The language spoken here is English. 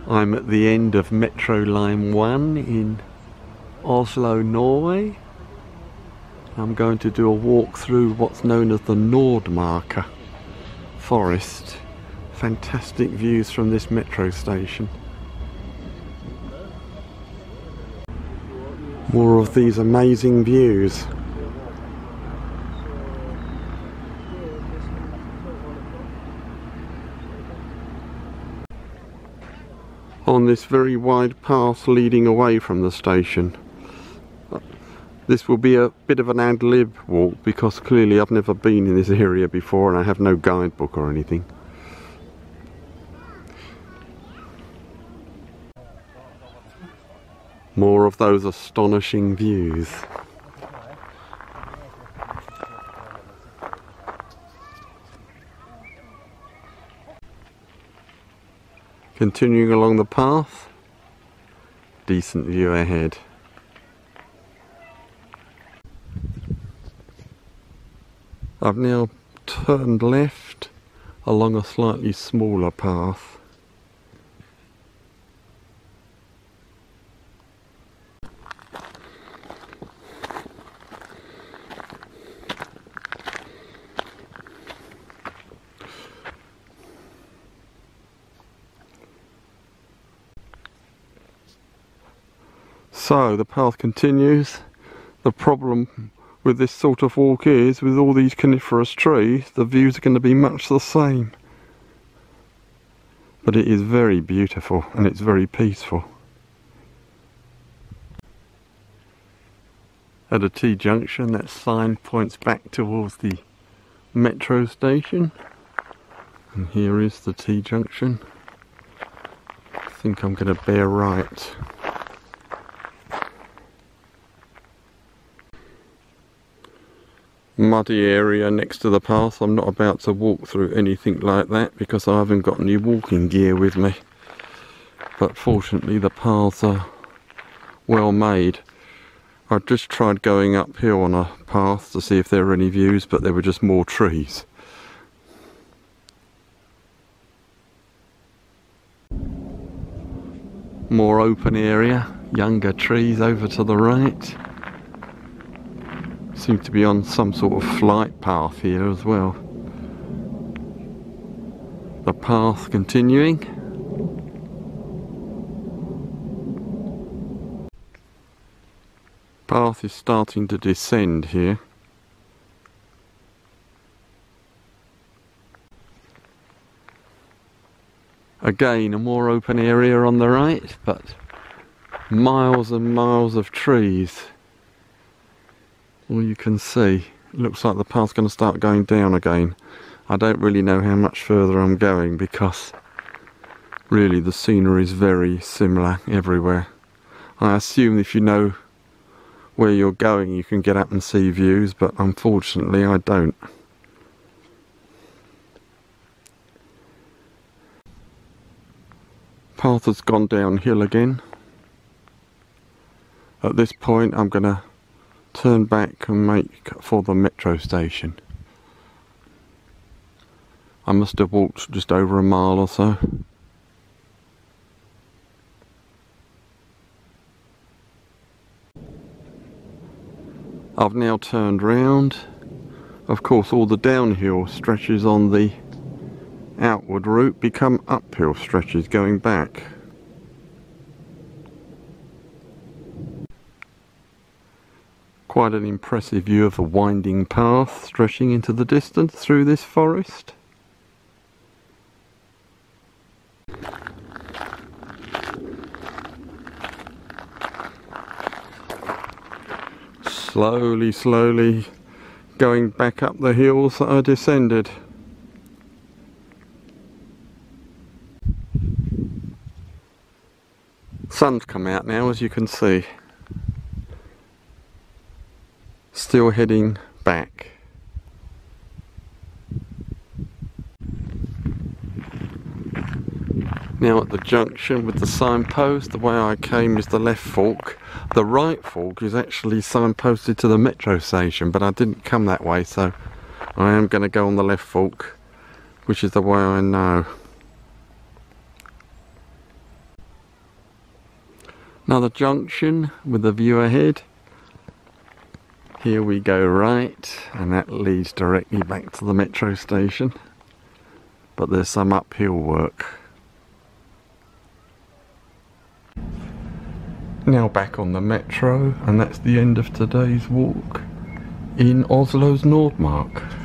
I'm at the end of Metro Line 1 in Oslo, Norway. I'm going to do a walk through what's known as the Nordmarka forest. Fantastic views from this metro station. More of these amazing views. On this very wide path leading away from the station. This will be a bit of an ad-lib walk because clearly I've never been in this area before and I have no guidebook or anything. More of those astonishing views. Continuing along the path, decent view ahead. I've now turned left along a slightly smaller path. So the path continues. The problem with this sort of walk is, with all these coniferous trees, the views are going to be much the same. But it is very beautiful and it's very peaceful. At a T-junction, that sign points back towards the metro station. And here is the T-junction. I think I'm going to bear right. Muddy area next to the path. I'm not about to walk through anything like that because I haven't got any walking gear with me. But fortunately the paths are well made. I just tried going uphill on a path to see if there were any views, but there were just more trees. More open area, younger trees over to the right. Seem to be on some sort of flight path here as well. The path continuing. Path is starting to descend here. Again, a more open area on the right, but miles and miles of trees. All you can see. It looks like the path's going to start going down again. I don't really know how much further I'm going because really the scenery is very similar everywhere. I assume if you know where you're going you can get up and see views, but unfortunately I don't. Path has gone downhill again. At this point I'm going to turn back and make for the metro station. I must have walked just over a mile or so. I've now turned round. Of course all the downhill stretches on the outward route become uphill stretches going back. Quite an impressive view of a winding path stretching into the distance through this forest. Slowly, slowly going back up the hills that I descended. Sun's come out now, as you can see. Still heading back. Now at the junction with the signpost, the way I came is the left fork. The right fork is actually signposted to the metro station, but I didn't come that way, so I am going to go on the left fork, which is the way I know. Another junction with a view ahead. Here we go right, and that leads directly back to the metro station. But there's some uphill work. Now back on the metro, and that's the end of today's walk in Oslo's Nordmark.